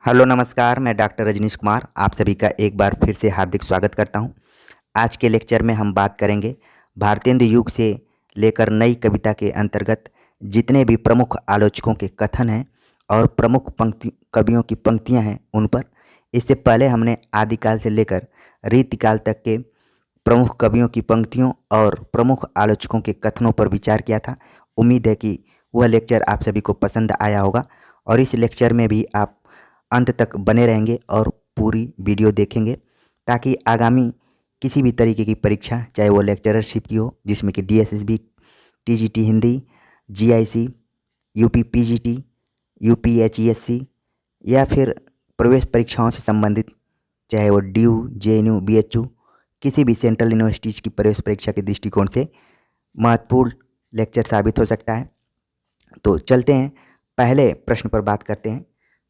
Hello नमस्कार, मैं doctor Rajneesh Kumar आप सभी का एक बार फिर से हार्दिक स्वागत करता हूं। आज के लेक्चर में हम बात करेंगे भारतेंदु युग से लेकर नई कविता के अंतर्गत जितने भी प्रमुख आलोचकों के कथन हैं और प्रमुख पंक्ति कवियों की पंक्तियां हैं उन पर। इससे पहले हमने आदिकाल से लेकर रीतिकाल तक के प्रमुख कवियों की पंक्तियों और प्रमुख आलोचकों के कथनों पर विचार किया था। उम्मीद है कि वह लेक्चर आप सभी को पसंद आया होगा और इस लेक्चर में भी आप अंत तक बने रहेंगे और पूरी वीडियो देखेंगे ताकि आगामी किसी भी तरीके की परीक्षा, चाहे वो लेक्चररशिप की हो जिसमें कि DSSB, TGT Hindi, GIC, UP PGT, UP HESC या फिर प्रवेश परीक्षाओं से संबंधित, चाहे वो ड्यू, जेएनयू, बीएचयू, किसी भी सेंट्रल यूनिवर्सिटीज़ की प्रवेश परीक्षा के दृष्टिकोण से महत्वपूर्ण लेक्चर साबित हो सकता है। तो चलते हैं, पहले प्रश्न पर बात करते हैं।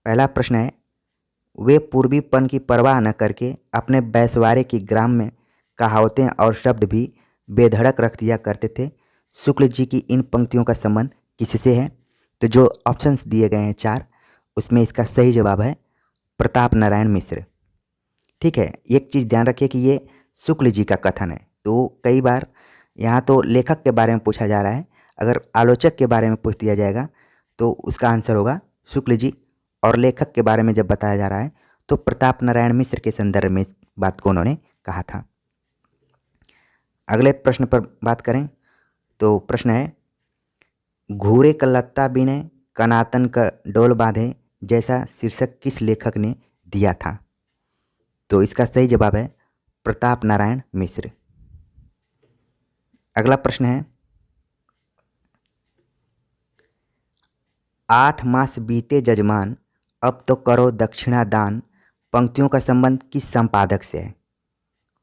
पहला प्रश्न है, वे पूर्वीपन की परवाह न करके अपने बैसवारे की ग्राम में कहावतें और शब्द भी बेधड़क रख दिया करते थे। शुक्ल जी की इन पंक्तियों का संबंध किससे है? तो जो ऑप्शंस दिए गए हैं 4, उसमें इसका सही जवाब है प्रताप नारायण मिश्र। ठीक है, एक चीज़ ध्यान रखिए कि ये शुक्ल जी का कथन है। तो कई बार यहाँ तो लेखक के बारे में पूछा जा रहा है, अगर आलोचक के बारे में पूछ दिया जाएगा तो उसका आंसर होगा शुक्ल जी, और लेखक के बारे में जब बताया जा रहा है तो प्रताप नारायण मिश्र के संदर्भ में इस बात को उन्होंने कहा था। अगले प्रश्न पर बात करें तो प्रश्न है, घूरे का लत्ता बिने कनातन का डोल बांधे जैसा शीर्षक किस लेखक ने दिया था? तो इसका सही जवाब है प्रताप नारायण मिश्र। अगला प्रश्न है, 8 मास बीते जजमान अब तो करो दक्षिणा दान, पंक्तियों का संबंध किस संपादक से है?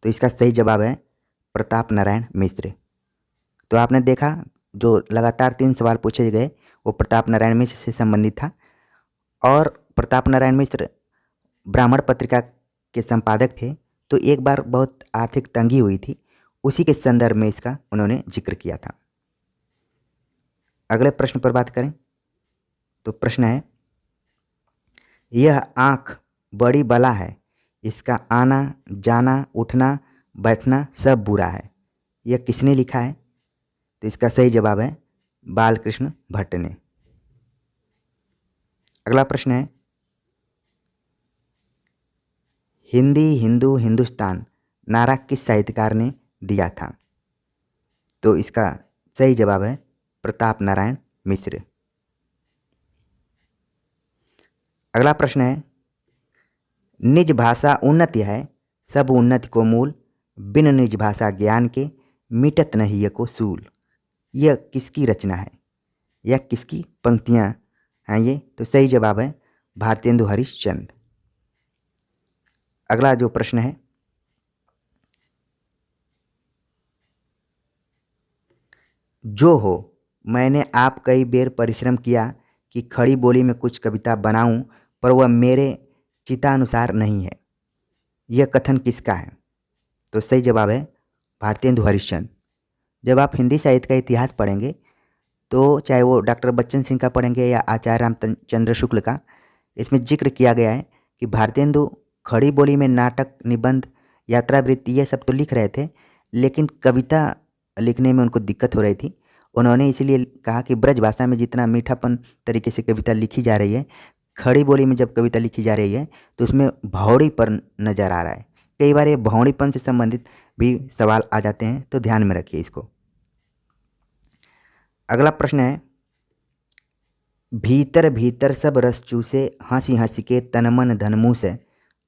तो इसका सही जवाब है प्रताप नारायण मिश्र। तो आपने देखा, जो लगातार 3 सवाल पूछे गए वो प्रताप नारायण मिश्र से संबंधित था, और प्रताप नारायण मिश्र ब्राह्मण पत्रिका के संपादक थे। तो एक बार बहुत आर्थिक तंगी हुई थी, उसी के संदर्भ में इसका उन्होंने जिक्र किया था। अगले प्रश्न पर बात करें तो प्रश्न है, यह आँख बड़ी बला है, इसका आना जाना उठना बैठना सब बुरा है, यह किसने लिखा है? तो इसका सही जवाब है बालकृष्ण भट्ट ने। अगला प्रश्न है, हिंदी हिंदू हिंदुस्तान नारा किस साहित्यकार ने दिया था? तो इसका सही जवाब है प्रताप नारायण मिश्र। अगला प्रश्न है, निज भाषा उन्नति है सब उन्नति को मूल, बिन निज भाषा ज्ञान के मिटत नहीं ये को सूल, यह किसकी रचना है या किसकी पंक्तियां हैं ये? तो सही जवाब है भारतेंदु हरिश्चंद्र। अगला जो प्रश्न है, जो हो मैंने आप कई बेर परिश्रम किया कि खड़ी बोली में कुछ कविता बनाऊं, पर वह मेरे चितानुसार नहीं है, यह कथन किसका है? तो सही जवाब है भारतेंदु हरिश्चंद्र। जब आप हिंदी साहित्य का इतिहास पढ़ेंगे तो चाहे वो डॉक्टर बच्चन सिंह का पढ़ेंगे या आचार्य रामचंद्र शुक्ल का, इसमें जिक्र किया गया है कि भारतेंदु खड़ी बोली में नाटक, निबंध, यात्रावृत्ति ये सब तो लिख रहे थे, लेकिन कविता लिखने में उनको दिक्कत हो रही थी। उन्होंने इसीलिए कहा कि ब्रज भाषा में जितना मीठापन तरीके से कविता लिखी जा रही है, खड़ी बोली में जब कविता लिखी जा रही है तो उसमें भौड़ीपन नज़र आ रहा है। कई बार ये भौड़ीपन से संबंधित भी सवाल आ जाते हैं, तो ध्यान में रखिए इसको। अगला प्रश्न है, भीतर भीतर सब रस चूसे हंसी हंसी के तन मन धन मुँह से,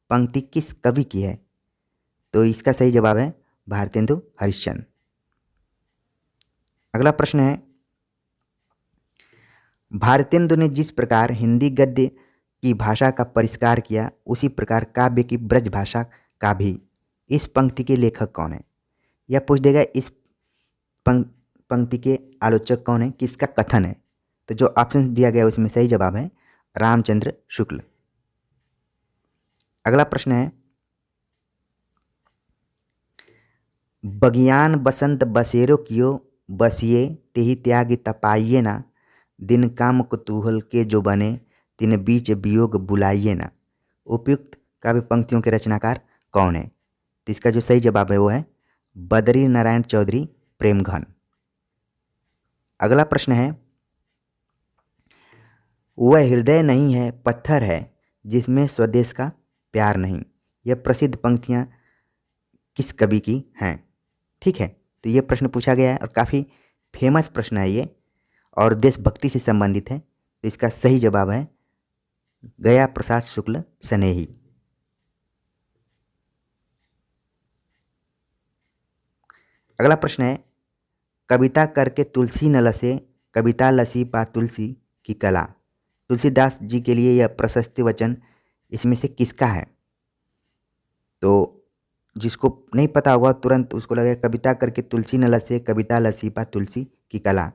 पंक्ति किस कवि की है? तो इसका सही जवाब है भारतेंदु हरिश्चंद्र। अगला प्रश्न है, भारतेंदु ने जिस प्रकार हिंदी गद्य की भाषा का परिष्कार किया, उसी प्रकार काव्य की ब्रज भाषा का भी, इस पंक्ति के लेखक कौन है? या पूछ देगा इस पंक्ति के आलोचक कौन है, किसका कथन है? तो जो ऑप्शन दिया गया उसमें सही जवाब है रामचंद्र शुक्ल। अगला प्रश्न है, बगियान बसंत बसेरो कियो बसिए तेहि त्याग तपाइए ना, दिन काम कुतूहल के जो बने तिन बीच वियोग बुलाइए ना, उपयुक्त काव्य पंक्तियों के रचनाकार कौन है? तो इसका जो सही जवाब है वो है बद्री नारायण चौधरी प्रेमघन। अगला प्रश्न है, वह हृदय नहीं है पत्थर है जिसमें स्वदेश का प्यार नहीं। यह प्रसिद्ध पंक्तियां किस कवि की हैं? ठीक है, तो ये प्रश्न पूछा गया है और काफ़ी फेमस प्रश्न है ये और देशभक्ति से संबंधित है। तो इसका सही जवाब है गया प्रसाद शुक्ल स्नेही। अगला प्रश्न है, कविता करके तुलसी न लसे कविता लसी पा तुलसी की कला। तुलसीदास जी के लिए यह प्रशस्ति वचन इसमें से किसका है? तो जिसको नहीं पता होगा तुरंत उसको लगेगा कविता करके तुलसी न लसे कविता लसी पा तुलसी की कला,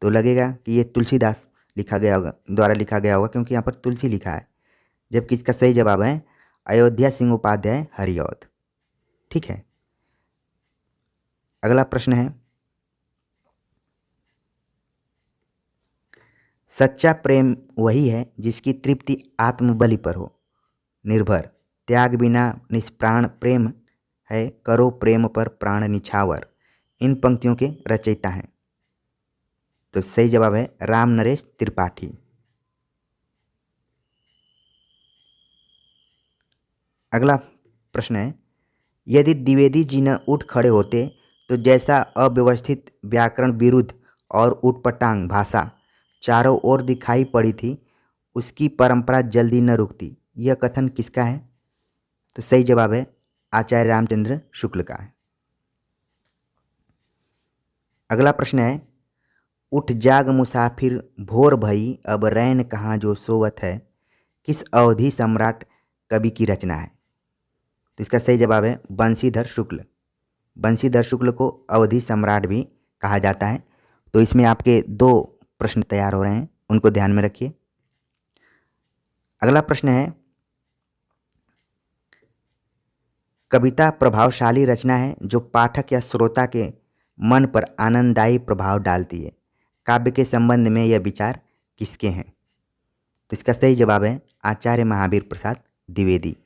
तो लगेगा कि ये तुलसीदास लिखा गया होगा, द्वारा लिखा गया होगा, क्योंकि यहाँ पर तुलसी लिखा है। जबकि इसका सही जवाब है अयोध्या सिंह उपाध्याय हरिऔध। ठीक है, अगला प्रश्न है, सच्चा प्रेम वही है जिसकी तृप्ति आत्मबलि पर हो निर्भर। त्याग बिना निष्प्राण प्रेम है करो प्रेम पर प्राण निछावर। इन पंक्तियों के रचयिता हैं? तो सही जवाब है राम नरेश त्रिपाठी। अगला प्रश्न है, यदि द्विवेदी जी न उठ खड़े होते तो जैसा अव्यवस्थित व्याकरण विरुद्ध और उटपटांग भाषा चारों ओर दिखाई पड़ी थी उसकी परंपरा जल्दी न रुकती। यह कथन किसका है? तो सही जवाब है आचार्य रामचंद्र शुक्ल का है। अगला प्रश्न है, उठ जाग मुसाफिर भोर भई अब रैन कहाँ जो सोवत है किस अवधि सम्राट कवि की रचना है? तो इसका सही जवाब है बंशीधर शुक्ल। बंशीधर शुक्ल को अवधि सम्राट भी कहा जाता है। तो इसमें आपके 2 प्रश्न तैयार हो रहे हैं, उनको ध्यान में रखिए। अगला प्रश्न है, कविता प्रभावशाली रचना है जो पाठक या श्रोता के मन पर आनंददायी प्रभाव डालती है। काव्य के संबंध में यह विचार किसके हैं? तो इसका सही जवाब है आचार्य महावीर प्रसाद द्विवेदी।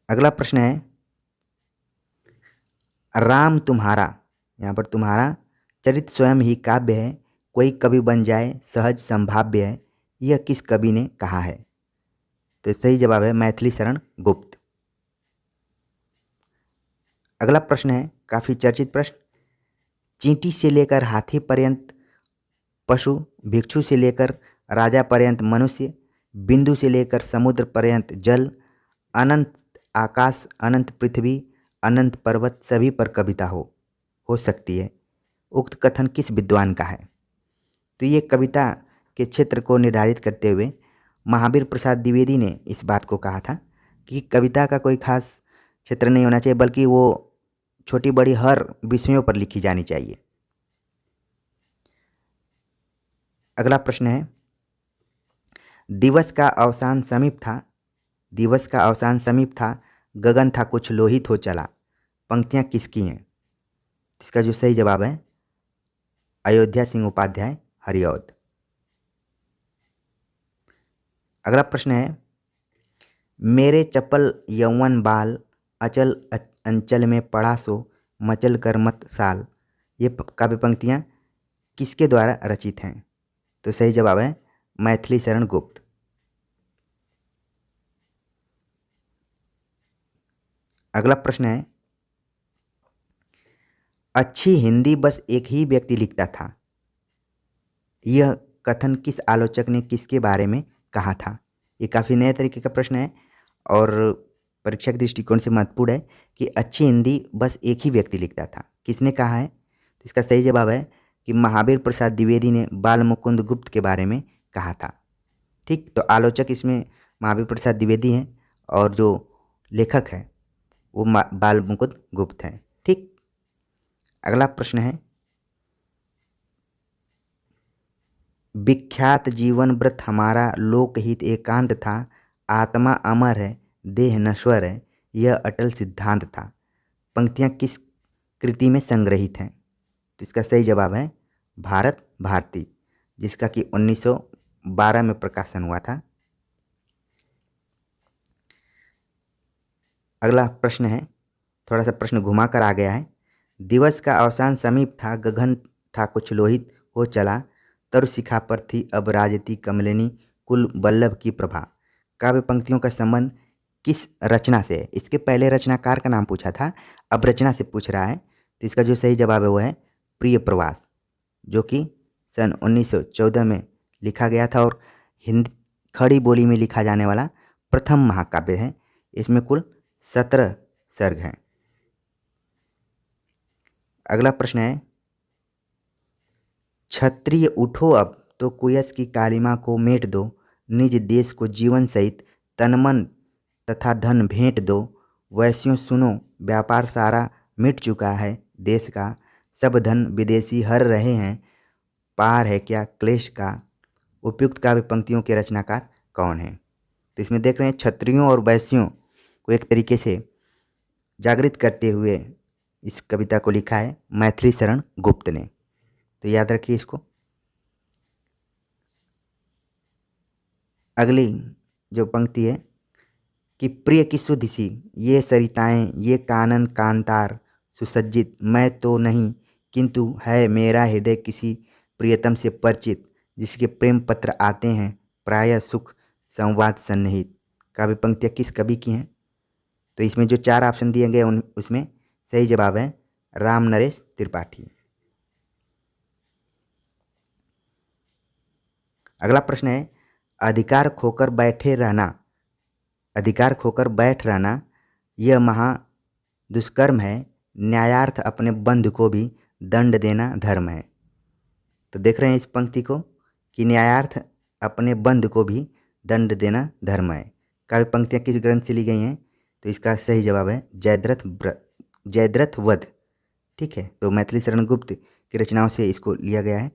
अगला प्रश्न है, राम तुम्हारा, यहाँ पर तुम्हारा चरित्र स्वयं ही काव्य है कोई कवि बन जाए सहज संभाव्य है। यह किस कवि ने कहा है? तो सही जवाब है मैथिली शरण गुप्त। अगला प्रश्न है काफ़ी चर्चित प्रश्न, चींटी से लेकर हाथी पर्यंत पशु, भिक्षु से लेकर राजा पर्यंत मनुष्य, बिंदु से लेकर समुद्र पर्यंत जल, अनंत आकाश अनंत पृथ्वी अनंत पर्वत सभी पर कविता हो सकती है। उक्त कथन किस विद्वान का है? तो ये कविता के क्षेत्र को निर्धारित करते हुए महावीर प्रसाद द्विवेदी ने इस बात को कहा था कि कविता का कोई खास क्षेत्र नहीं होना चाहिए बल्कि वो छोटी बड़ी हर विषयों पर लिखी जानी चाहिए। अगला प्रश्न है, दिवस का अवसान समीप था, दिवस का अवसान समीप था गगन था कुछ लोहित हो चला। पंक्तियां किसकी हैं? इसका जो सही जवाब है अयोध्या सिंह उपाध्याय हरिऔध। अगला प्रश्न है, मेरे चपल यौवन बाल अचल अंचल में पड़ा सो मचल कर मत साल। ये काव्य पंक्तियाँ किसके द्वारा रचित हैं? तो सही जवाब है मैथिली शरण गुप्त। अगला प्रश्न है, अच्छी हिंदी बस एक ही व्यक्ति लिखता था। यह कथन किस आलोचक ने किसके बारे में कहा था? ये काफ़ी नए तरीके का प्रश्न है और परीक्षा के दृष्टिकोण से महत्वपूर्ण है कि अच्छी हिंदी बस एक ही व्यक्ति लिखता था, किसने कहा है? तो इसका सही जवाब है कि महावीर प्रसाद द्विवेदी ने बाल मुकुंद गुप्त के बारे में कहा था। ठीक, तो आलोचक इसमें महावीर प्रसाद द्विवेदी हैं और जो लेखक है वो बाल मुकुंद गुप्त हैं। ठीक, अगला प्रश्न है, विख्यात जीवन व्रत हमारा लोकहित एकांत था, आत्मा अमर है देह नश्वर है यह अटल सिद्धांत था। पंक्तियाँ किस कृति में संग्रहित हैं? तो इसका सही जवाब है भारत भारती, जिसका कि 1912 में प्रकाशन हुआ था। अगला प्रश्न है, थोड़ा सा प्रश्न घुमा कर आ गया है। दिवस का अवसान समीप था, गगन था कुछ लोहित हो चला, तरु शिखा पर थी अब राजती कमलिनी, कुल वल्लभ की प्रभा। काव्य पंक्तियों का संबंध किस रचना से है? इसके पहले रचनाकार का नाम पूछा था, अब रचना से पूछ रहा है। तो इसका जो सही जवाब है वो है प्रिय प्रवास, जो कि सन 1914 में लिखा गया था और हिंदी खड़ी बोली में लिखा जाने वाला प्रथम महाकाव्य है। इसमें कुल 17 सर्ग हैं। अगला प्रश्न है, क्षत्रिय उठो अब तो कुयस की कालिमा को मेट दो, निज देश को जीवन सहित तन मन तथा धन भेंट दो। वैश्यों सुनो व्यापार सारा मिट चुका है देश का, सब धन विदेशी हर रहे हैं, पार है क्या क्लेश का। उपयुक्त काव्य पंक्तियों के रचनाकार कौन है? तो इसमें देख रहे हैं क्षत्रियों और वैश्यों को एक तरीके से जागृत करते हुए इस कविता को लिखा है मैथिली शरण गुप्त ने। तो याद रखिए इसको। अगली जो पंक्ति है कि प्रिय की सुधि सी ये सरिताएं, ये कानन कांतार सुसज्जित, मैं तो नहीं किंतु है मेरा हृदय किसी प्रियतम से परिचित, जिसके प्रेम पत्र आते हैं प्रायः सुख संवाद सन्निहित। काव्य पंक्तियाँ किस कवि की हैं? तो इसमें जो 4 ऑप्शन दिए गए उसमें सही जवाब है राम नरेश त्रिपाठी। अगला प्रश्न है, अधिकार खोकर बैठे रहना, अधिकार खोकर बैठ रहना यह महा दुष्कर्म है, न्यायार्थ अपने बंधु को भी दंड देना धर्म है। तो देख रहे हैं इस पंक्ति को कि न्यायार्थ अपने बंधु को भी दंड देना धर्म है। काव्य पंक्तियाँ किस ग्रंथ से ली गई हैं? तो इसका सही जवाब है जयद्रथ वध। ठीक है, तो मैथिली शरण गुप्त की रचनाओं से इसको लिया गया है।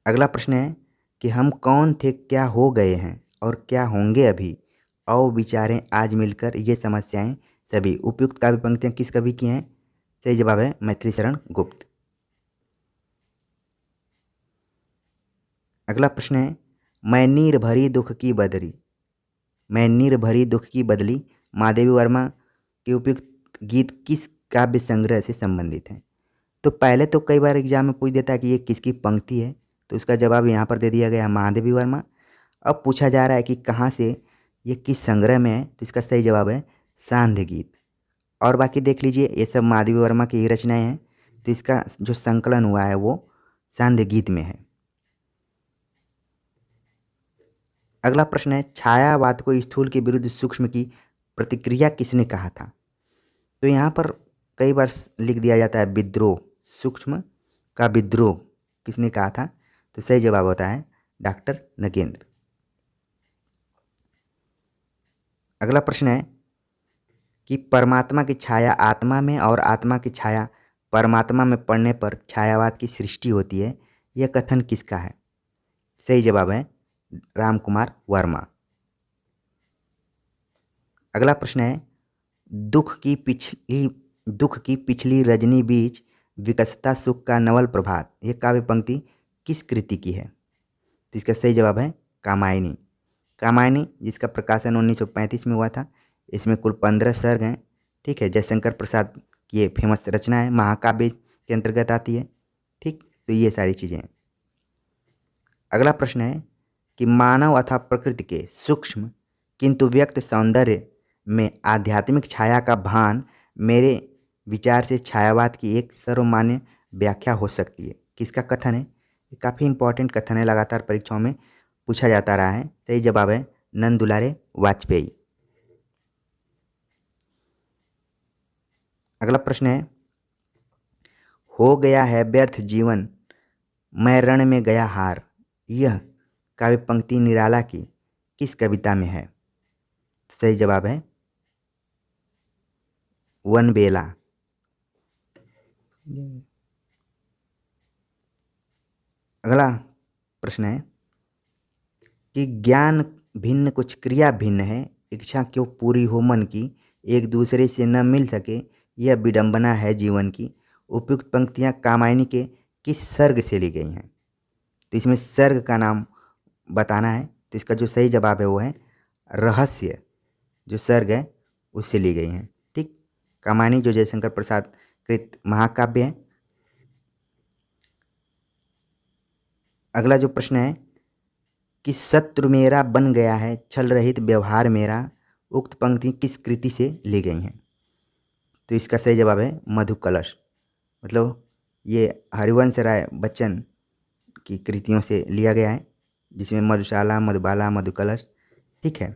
अगला प्रश्न है कि हम कौन थे क्या हो गए हैं और क्या होंगे अभी, आओ विचारें आज मिलकर ये समस्याएं सभी। उपयुक्त काव्य पंक्तियाँ किस कवि की हैं? सही जवाब है मैथिली शरण गुप्त। अगला प्रश्न है, मैं नीर भरी दुख की बदली, मैं नीर भरी दुख की बदली महादेवी वर्मा के उपयुक्त गीत किस काव्य संग्रह से संबंधित हैं? तो पहले तो कई बार एग्जाम में पूछ देता है कि ये किसकी पंक्ति है, तो उसका जवाब यहाँ पर दे दिया गया महादेवी वर्मा। अब पूछा जा रहा है कि कहाँ से, ये किस संग्रह में है, तो इसका सही जवाब है सांध्य गीत। और बाकी देख लीजिए ये सब महादेवी वर्मा की ही रचनाएं हैं, तो इसका जो संकलन हुआ है वो सांध्य गीत में है। अगला प्रश्न है, छायावाद को स्थूल के विरुद्ध सूक्ष्म की प्रतिक्रिया किसने कहा था? तो यहाँ पर कई बार लिख दिया जाता है विद्रोह, सूक्ष्म का विद्रोह किसने कहा था? तो सही जवाब होता है डॉक्टर नगेंद्र। अगला प्रश्न है कि परमात्मा की छाया आत्मा में और आत्मा की छाया परमात्मा में पड़ने पर छायावाद की सृष्टि होती है, यह कथन किसका है? सही जवाब है राम कुमार वर्मा। अगला प्रश्न है, दुख की पिछली रजनी बीच विकसता सुख का नवल प्रभात, यह काव्य पंक्ति किस कृति की है? तो इसका सही जवाब है कामायनी। कामायनी जिसका प्रकाशन 1935 में हुआ था। इसमें कुल 15 सर्ग हैं। ठीक है, जयशंकर प्रसाद की ये फेमस रचना है, महाकाव्य के अंतर्गत आती है। ठीक, तो ये सारी चीज़ें हैं। अगला प्रश्न है कि मानव अथवा प्रकृति के सूक्ष्म किंतु व्यक्त सौंदर्य में आध्यात्मिक छाया का भान मेरे विचार से छायावाद की एक सर्वमान्य व्याख्या हो सकती है। किसका कथन है? ये काफ़ी इंपॉर्टेंट कथन है, लगातार परीक्षाओं में पूछा जाता रहा है। सही जवाब है नंद दुलारे वाजपेयी। अगला प्रश्न है, हो गया है व्यर्थ जीवन मैं रण में गया हार, यह काव्य पंक्ति निराला की किस कविता में है? सही जवाब है वनबेला। अगला प्रश्न है कि ज्ञान भिन्न कुछ क्रिया भिन्न है, इच्छा क्यों पूरी हो मन की, एक दूसरे से न मिल सके यह विडंबना है जीवन की। उपयुक्त पंक्तियाँ कामायनी के किस सर्ग से ली गई हैं? तो इसमें सर्ग का नाम बताना है। तो इसका जो सही जवाब है वो है रहस्य, जो सर्ग है उससे ली गई हैं। ठीक, कामायनी जो जयशंकर प्रसाद कृत महाकाव्य है। अगला जो प्रश्न है कि शत्रु मेरा बन गया है छल रहित व्यवहार मेरा, उक्त पंक्ति किस कृति से ली गई हैं? तो इसका सही जवाब है मधु कलश। मतलब ये हरिवंश राय बच्चन की कृतियों से लिया गया है, जिसमें मधुशाला, मधुबाला, मधुकलश। ठीक है,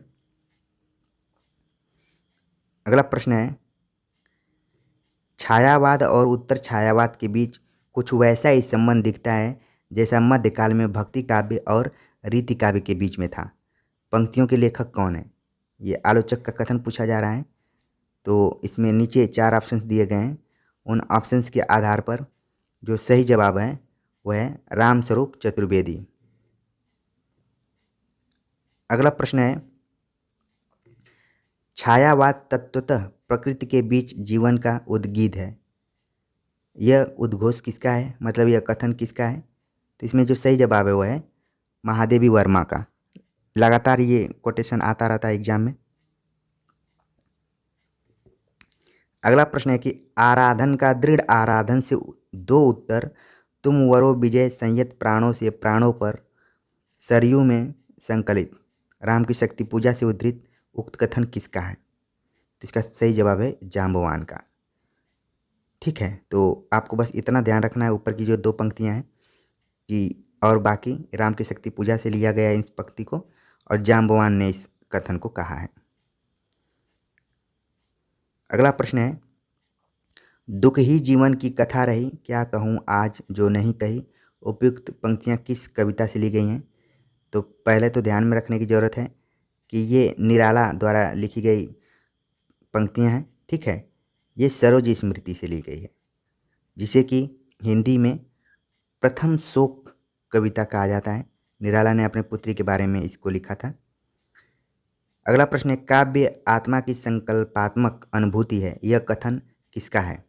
अगला प्रश्न है छायावाद और उत्तर छायावाद के बीच कुछ वैसा ही संबंध दिखता है जैसा मध्यकाल में भक्ति काव्य और रीति काव्य के बीच में था। पंक्तियों के लेखक कौन है? ये आलोचक का कथन पूछा जा रहा है। तो इसमें नीचे 4 ऑप्शंस दिए गए हैं। उन ऑप्शंस के आधार पर जो सही जवाब है वह है रामस्वरूप चतुर्वेदी। अगला प्रश्न है छायावाद तत्वतः प्रकृति के बीच जीवन का उद्गीत है। यह उद्घोष किसका है, मतलब यह कथन किसका है? तो इसमें जो सही जवाब है वह है महादेवी वर्मा का। लगातार ये कोटेशन आता रहता है एग्जाम में। अगला प्रश्न है कि आराधन का दृढ़ आराधन से 2 उत्तर, तुम वरो विजय संयत प्राणों से प्राणों पर, सरयू में संकलित, राम की शक्ति पूजा से उद्धृत उक्त कथन किसका है? तो इसका सही जवाब है जाम्बवान का। ठीक है, तो आपको बस इतना ध्यान रखना है ऊपर की जो 2 पंक्तियां हैं कि और बाकी राम की शक्ति पूजा से लिया गया है इस पंक्ति को, और जाम्बवान ने इस कथन को कहा है। अगला प्रश्न है दुख ही जीवन की कथा रही, क्या कहूँ आज जो नहीं कही, उपयुक्त पंक्तियाँ किस कविता से ली गई हैं? तो पहले तो ध्यान में रखने की ज़रूरत है कि ये निराला द्वारा लिखी गई पंक्तियाँ हैं। ठीक है, ये सरोज स्मृति से ली गई है, जिसे कि हिंदी में प्रथम शोक कविता कहा जाता है। निराला ने अपने पुत्री के बारे में इसको लिखा था। अगला प्रश्न है काव्य आत्मा की संकल्पात्मक अनुभूति है, यह कथन किसका है?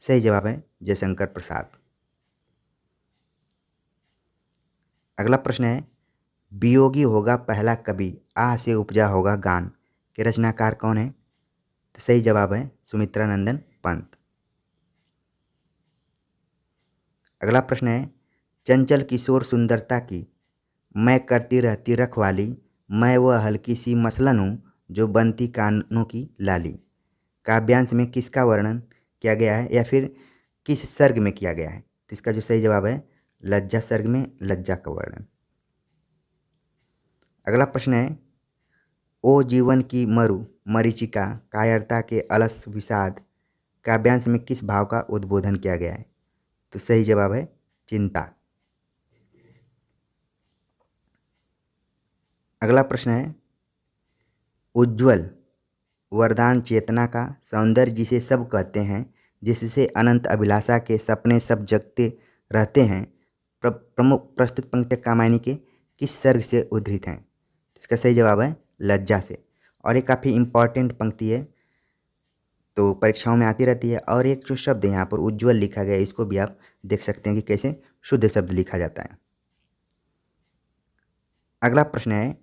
सही जवाब है जयशंकर प्रसाद। अगला प्रश्न है वियोगी होगा पहला कवि, आह से उपजा होगा गान, के रचनाकार कौन है? तो सही जवाब है सुमित्रा नंदन पंत। अगला प्रश्न है चंचल किशोर सुंदरता की, मैं करती रहती रखवाली, मैं वह हल्की सी मसलन हूँ जो बनती कानों की लाली। काव्यांश में किसका वर्णन किया गया है या फिर किस सर्ग में किया गया है? तो इसका जो सही जवाब है लज्जा सर्ग में लज्जा का वर्णन। अगला प्रश्न है ओ जीवन की मरु मरीचिका, कायरता के अलस विषाद, काव्यांश में किस भाव का उद्बोधन किया गया है? तो सही जवाब है चिंता। अगला प्रश्न है उज्ज्वल वरदान चेतना का, सौंदर्य जिसे सब कहते हैं, जिससे अनंत अभिलाषा के सपने सब जगते रहते हैं, प्रमुख प्रस्तुत पंक्तियाँ कामायनी के किस सर्ग से उद्धृत हैं? इसका सही जवाब है लज्जा से। और ये काफ़ी इम्पॉर्टेंट पंक्ति है, तो परीक्षाओं में आती रहती है। और एक जो शब्द है यहाँ पर उज्ज्वल लिखा गया है, इसको भी आप देख सकते हैं कि कैसे शुद्ध शब्द लिखा जाता है। अगला प्रश्न है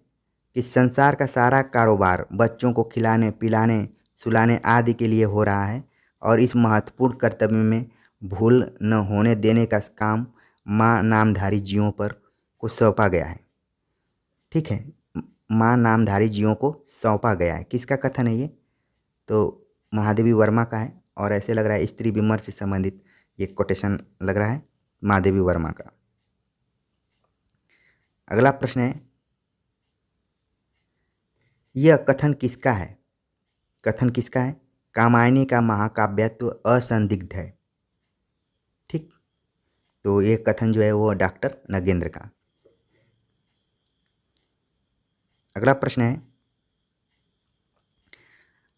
कि संसार का सारा कारोबार बच्चों को खिलाने पिलाने सुलाने आदि के लिए हो रहा है और इस महत्वपूर्ण कर्तव्य में भूल न होने देने का काम माँ नामधारी जीवों पर को सौंपा गया है। ठीक है, माँ नामधारी जीवों को सौंपा गया है, किसका कथन है ये? तो महादेवी वर्मा का है, और ऐसे लग रहा है स्त्री विमर्श से संबंधित ये कोटेशन लग रहा है महादेवी वर्मा का। अगला प्रश्न है यह कथन किसका है? कथन किसका है? कामायनी का महाकाव्यत्व असंदिग्ध है। ठीक, तो ये कथन जो है वो डॉक्टर नगेंद्र का। अगला प्रश्न है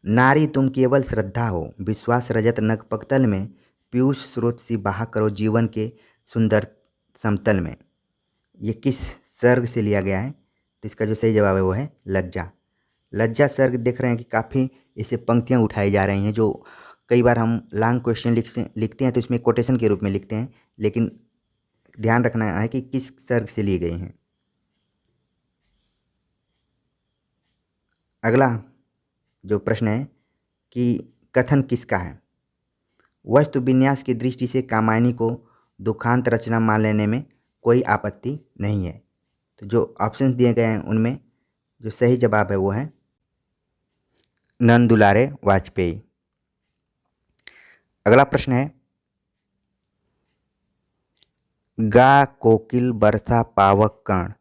नारी तुम केवल श्रद्धा हो, विश्वास रजत नग पक्तल में, पीयूष स्रोत सी बहा करो जीवन के सुंदर समतल में। ये किस सर्ग से लिया गया है? तो इसका जो सही जवाब है वो है लज्जा। लज्जा सर्ग देख रहे हैं कि काफ़ी इससे पंक्तियाँ उठाई जा रही हैं, जो कई बार हम लॉन्ग क्वेश्चन लिखते हैं तो इसमें कोटेशन के रूप में लिखते हैं, लेकिन ध्यान रखना है कि किस सर्ग से ली गई हैं। अगला जो प्रश्न है कि कथन किसका है। वस्तु विन्यास की दृष्टि से कामायनी को दुखांत रचना मान लेने में कोई आपत्ति नहीं है। तो जो ऑप्शन दिए गए हैं उनमें जो सही जवाब है वो है नंद दुलारे वाजपेयी। अगला प्रश्न है गा कोकिल बरसा पावक कर्ण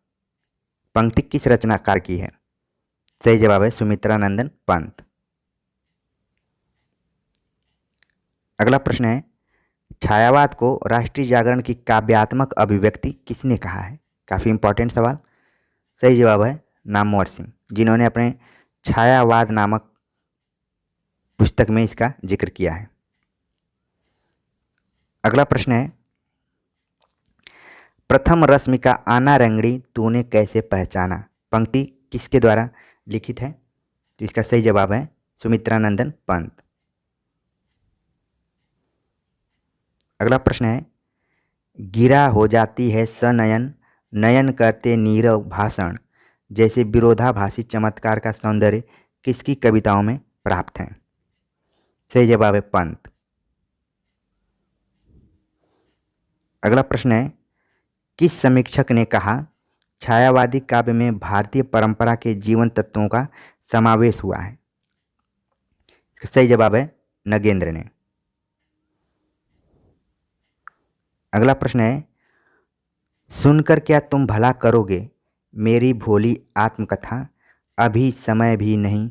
पंक्ति किस रचनाकार की है। सही जवाब है सुमित्रा नंदन पंत। अगला प्रश्न है छायावाद को राष्ट्रीय जागरण की काव्यात्मक अभिव्यक्ति किसने कहा है। काफ़ी इंपॉर्टेंट सवाल। सही जवाब है नामवर सिंह, जिन्होंने अपने छायावाद नामक पुस्तक में इसका जिक्र किया है। अगला प्रश्न है प्रथम रश्मि का आना रंगड़ी तूने कैसे पहचाना पंक्ति किसके द्वारा लिखित है। तो इसका सही जवाब है सुमित्रा नंदन पंत। अगला प्रश्न है गिरा हो जाती है सनयन नयन करते नीरव भाषण जैसे विरोधाभासी चमत्कार का सौंदर्य किसकी कविताओं में प्राप्त है। सही जवाब है पंत। अगला प्रश्न है किस समीक्षक ने कहा छायावादी काव्य में भारतीय परंपरा के जीवन तत्वों का समावेश हुआ है। सही जवाब है नगेंद्र ने। अगला प्रश्न है सुनकर क्या तुम भला करोगे मेरी भोली आत्मकथा अभी समय भी नहीं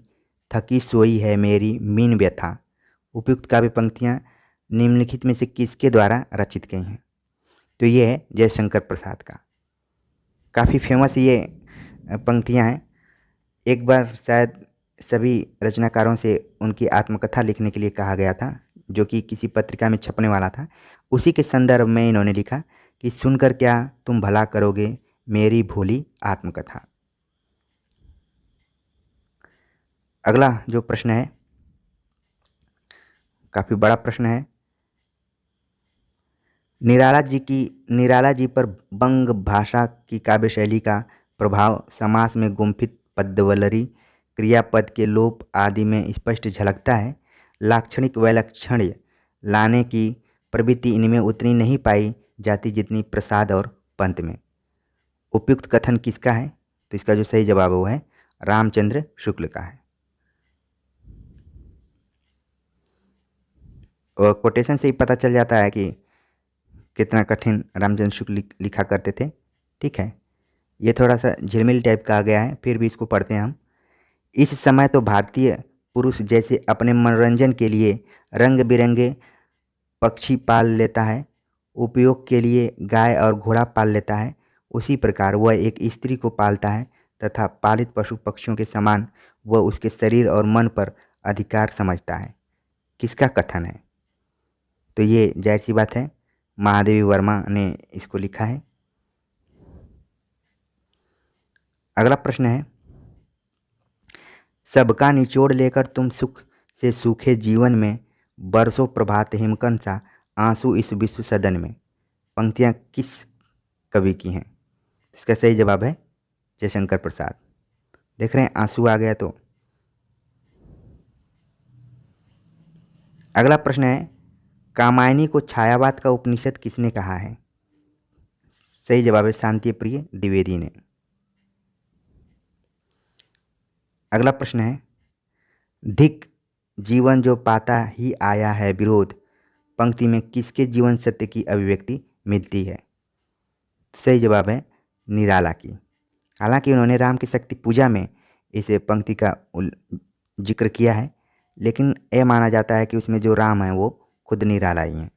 थकी सोई है मेरी मीन व्यथा। उपयुक्त काव्य पंक्तियाँ निम्नलिखित में से किसके द्वारा रचित गई हैं। तो ये है जयशंकर प्रसाद का। काफ़ी फेमस ये पंक्तियाँ हैं। एक बार शायद सभी रचनाकारों से उनकी आत्मकथा लिखने के लिए कहा गया था जो कि किसी पत्रिका में छपने वाला था। उसी के संदर्भ में इन्होंने लिखा कि सुनकर क्या तुम भला करोगे मेरी भोली आत्मकथा। अगला जो प्रश्न है काफ़ी बड़ा प्रश्न है निराला जी पर बंग भाषा की काव्य शैली का प्रभाव समास में गुम्फित पद्वलरी क्रियापद के लोप आदि में स्पष्ट झलकता है। लाक्षणिक वैलक्षण्य लाने की प्रवृत्ति इनमें उतनी नहीं पाई जाती जितनी प्रसाद और पंत में। उपयुक्त कथन किसका है। तो इसका जो सही जवाब है वो है रामचंद्र शुक्ल का है। और कोटेशन से ही पता चल जाता है कि कितना कठिन रामचंद्र शुक्ल लिखा करते थे। ठीक है, ये थोड़ा सा झिलमिल टाइप का आ गया है, फिर भी इसको पढ़ते हैं हम। इस समय तो भारतीय पुरुष जैसे अपने मनोरंजन के लिए रंग बिरंगे पक्षी पाल लेता है, उपयोग के लिए गाय और घोड़ा पाल लेता है, उसी प्रकार वह एक स्त्री को पालता है तथा पालित पशु पक्षियों के समान वह उसके शरीर और मन पर अधिकार समझता है। किसका कथन है। तो ये जाहिर सी बात है महादेवी वर्मा ने इसको लिखा है। अगला प्रश्न है सबका निचोड़ लेकर तुम सुख से सूखे जीवन में बरसों प्रभात हिमकन सा आंसू इस विश्व सदन में पंक्तियाँ किस कवि की हैं। इसका सही जवाब है जयशंकर प्रसाद। देख रहे हैं आंसू आ गया। तो अगला प्रश्न है कामायनी को छायावाद का उपनिषद किसने कहा है। सही जवाब है शांति प्रिय द्विवेदी ने। अगला प्रश्न है धिक जीवन जो पाता ही आया है विरोध पंक्ति में किसके जीवन सत्य की अभिव्यक्ति मिलती है। सही जवाब है निराला की। हालांकि उन्होंने राम की शक्ति पूजा में इस पंक्ति का जिक्र किया है, लेकिन यह माना जाता है कि उसमें जो राम है वो खुद निराला ही हैं।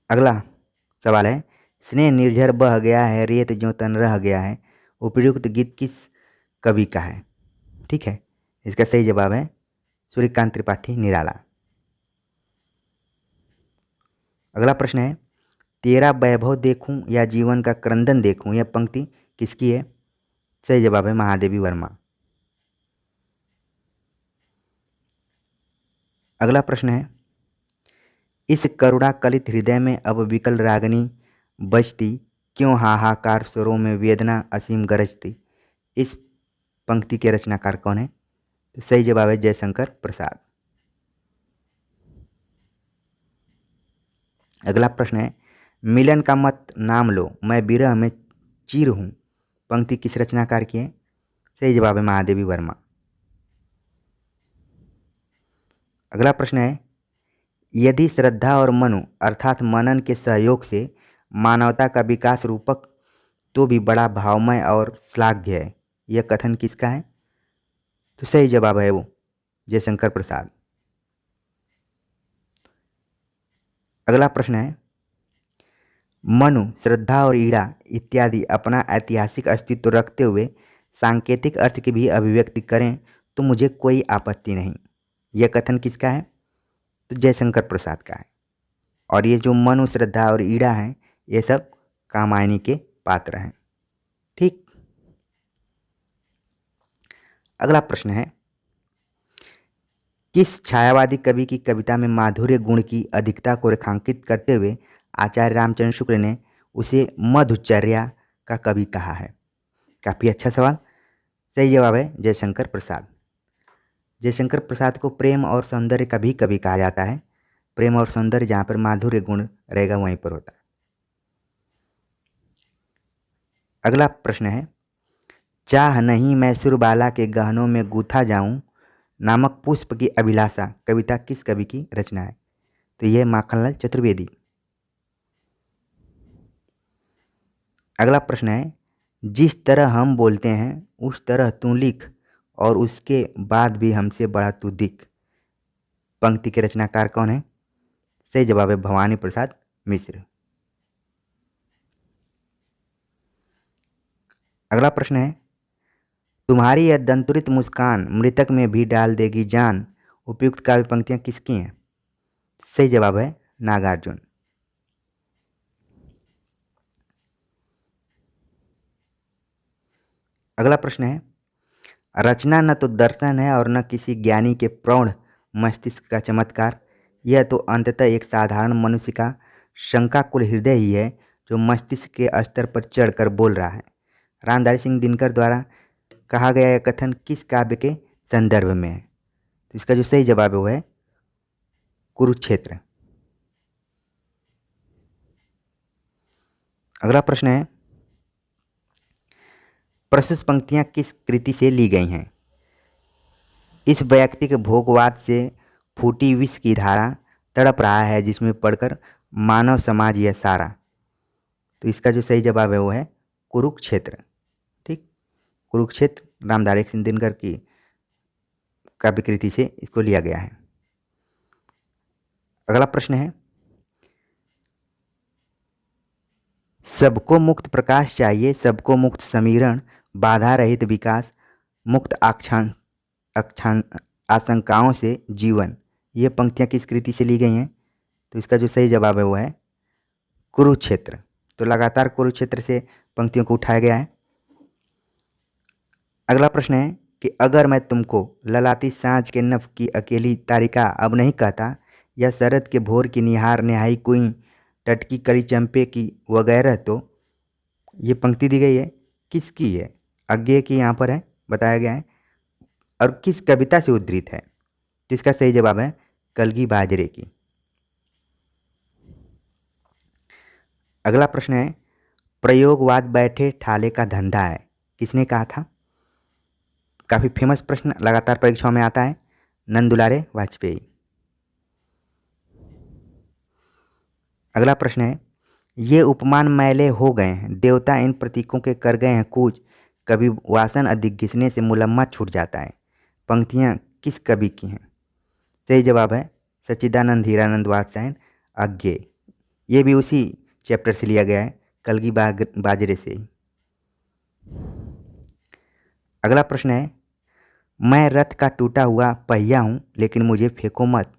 अगला सवाल है स्नेह निर्झर बह गया है रेत जो तन रह गया है उपयुक्त गीत किस कवि का है। ठीक है, इसका सही जवाब है सूर्यकांत त्रिपाठी निराला। अगला प्रश्न है तेरा वैभव देखूं या जीवन का क्रंदन देखूं यह पंक्ति किसकी है। सही जवाब है महादेवी वर्मा। अगला प्रश्न है इस करुणा कलित हृदय में अब विकल रागनी बजती क्यों हाहाकार स्वरों में वेदना असीम गरजती इस पंक्ति के रचनाकार कौन है? तो सही जवाब है जयशंकर प्रसाद। अगला प्रश्न है, मिलन का मत नाम लो मैं विरह में चीर हूँ, पंक्ति किस रचनाकार की है? सही जवाब है महादेवी वर्मा। अगला प्रश्न है, यदि श्रद्धा और मनु अर्थात मनन के सहयोग से मानवता का विकास रूपक तो भी बड़ा भावमय और श्लाघ्य है, यह कथन किसका है? तो सही जवाब है वो जयशंकर प्रसाद। अगला प्रश्न है, मनु श्रद्धा और ईड़ा इत्यादि अपना ऐतिहासिक अस्तित्व रखते हुए सांकेतिक अर्थ की भी अभिव्यक्ति करें तो मुझे कोई आपत्ति नहीं, यह कथन किसका है? तो जयशंकर प्रसाद का है। और ये जो मनु श्रद्धा और ईड़ा हैं ये सब कामायनी के पात्र हैं। ठीक। अगला प्रश्न है, किस छायावादी कवि की कविता में माधुर्य गुण की अधिकता को रेखांकित करते हुए आचार्य रामचंद्र शुक्ल ने उसे मधुचर्या का कवि कहा है? काफ़ी अच्छा सवाल। सही जवाब है जयशंकर प्रसाद। जयशंकर प्रसाद को प्रेम और सौंदर्य का भी कवि कहा जाता है। प्रेम और सौंदर्य जहाँ पर माधुर्य गुण रहेगा वहीं पर होता है। अगला प्रश्न है, चाह नहीं मैं सुरबाला के गहनों में गूथा जाऊं नामक पुष्प की अभिलाषा कविता किस कवि की रचना है? तो यह माखनलाल चतुर्वेदी। अगला प्रश्न है, जिस तरह हम बोलते हैं उस तरह तू लिख और उसके बाद भी हमसे बड़ा तू दिख, पंक्ति के रचनाकार कौन है? सही जवाब है भवानी प्रसाद मिश्र। अगला प्रश्न है, तुम्हारी यह दंतुरित मुस्कान मृतक में भी डाल देगी जान, उपयुक्त काव्य पंक्तियां किसकी हैं? सही जवाब है नागार्जुन। अगला प्रश्न है, रचना न तो दर्शन है और न किसी ज्ञानी के प्रौढ़ मस्तिष्क का चमत्कार, यह तो अंततः एक साधारण मनुष्य का शंकाकुल हृदय ही है जो मस्तिष्क के स्तर पर चढ़कर बोल रहा है। रामधारी सिंह दिनकर द्वारा कहा गया यह कथन किस काव्य के संदर्भ में है? तो इसका जो सही जवाब है वो है कुरुक्षेत्र। अगला प्रश्न है, प्रस्तुत पंक्तियां किस कृति से ली गई हैं? इस वैयक्तिक भोगवाद से फूटी विष की धारा तड़प रहा है जिसमें पढ़कर मानव समाज यह सारा, तो इसका जो सही जवाब है वो है कुरुक्षेत्र। ठीक, कुरुक्षेत्र रामधारी सिंह दिनकर की काव्य कृति से इसको लिया गया है। अगला प्रश्न है, सबको मुक्त प्रकाश चाहिए, सबको मुक्त समीरण, बाधा रहित विकास, मुक्त आशंकाओं से जीवन, ये पंक्तियां किस कृति से ली गई हैं? तो इसका जो सही जवाब है वो है कुरुक्षेत्र। तो लगातार कुरुक्षेत्र से पंक्तियों को उठाया गया है। अगला प्रश्न है कि अगर मैं तुमको ललाती सांझ के नफ की अकेली तारिका अब नहीं कहता, या शरद के भोर की निहार निहाई कुई टटकी कली चंपे की वगैरह, तो ये पंक्ति दी गई है किसकी है? अज्ञेय की यहाँ पर है बताया गया है, और किस कविता से उद्धृत है? तो इसका सही जवाब है कलगी बाजरे की। अगला प्रश्न है, प्रयोगवाद बैठे ठाले का धंधा है, किसने कहा था? काफ़ी फेमस प्रश्न लगातार परीक्षाओं में आता है, नंदुलारे वाजपेयी। अगला प्रश्न है, ये उपमान मैले हो गए हैं, देवता इन प्रतीकों के कर गए हैं कूच, कभी वासन अधिक घिसने से मुलम्मा छूट जाता है, पंक्तियां किस कवि की हैं? सही जवाब है सच्चिदानंद हीरानंद वात्स्यायन अज्ञेय। ये भी उसी चैप्टर से लिया गया है, कलगी बाजरे से ही। अगला प्रश्न है, मैं रथ का टूटा हुआ पहिया हूँ लेकिन मुझे फेंको मत,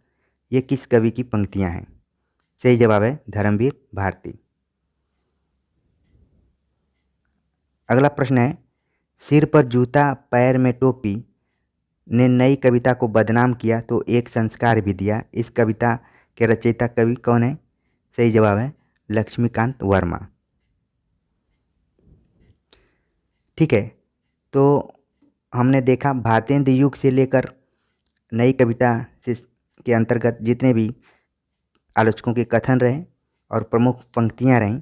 ये किस कवि की पंक्तियां हैं? सही जवाब है धर्मवीर भारती। अगला प्रश्न है, सिर पर जूता पैर में टोपी ने नई कविता को बदनाम किया तो एक संस्कार भी दिया, इस कविता के रचयिता कवि कौन है? सही जवाब है लक्ष्मीकांत वर्मा। ठीक है, तो हमने देखा भारतेंदु युग से लेकर नई कविता से के अंतर्गत जितने भी आलोचकों के कथन रहे और प्रमुख पंक्तियाँ रहीं,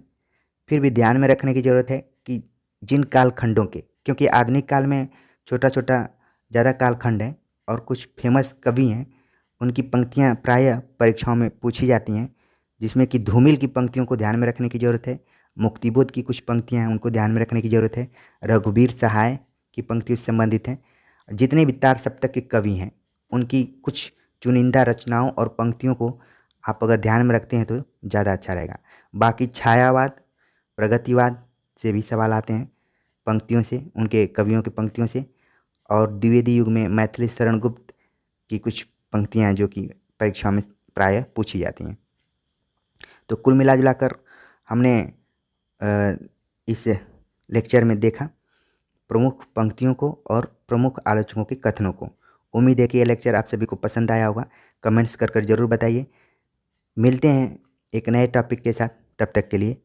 फिर भी ध्यान में रखने की ज़रूरत है कि जिन कालखंडों के, क्योंकि आधुनिक काल में छोटा छोटा ज़्यादा कालखंड है और कुछ फेमस कवि हैं, उनकी पंक्तियाँ प्रायः परीक्षाओं में पूछी जाती हैं, जिसमें कि धूमिल की पंक्तियों को ध्यान में रखने की ज़रूरत है। मुक्तिबोध की कुछ पंक्तियाँ हैं, उनको ध्यान में रखने की ज़रूरत है। रघुवीर सहाय की पंक्तियों से संबंधित हैं। जितने भी तार सप्तक के कवि हैं, उनकी कुछ चुनिंदा रचनाओं और पंक्तियों को आप अगर ध्यान में रखते हैं तो ज़्यादा अच्छा रहेगा। बाकी छायावाद, प्रगतिवाद से भी सवाल आते हैं पंक्तियों से, उनके कवियों की पंक्तियों से। और द्विवेदी युग में मैथिली शरण गुप्त की कुछ पंक्तियाँ जो कि परीक्षा में प्रायः पूछी जाती हैं। तो कुल मिला जुलाकर हमने इस लेक्चर में देखा प्रमुख पंक्तियों को और प्रमुख आलोचकों के कथनों को। उम्मीद है कि यह लेक्चर आप सभी को पसंद आया होगा। कमेंट्स कर ज़रूर बताइए। मिलते हैं एक नए टॉपिक के साथ, तब तक के लिए।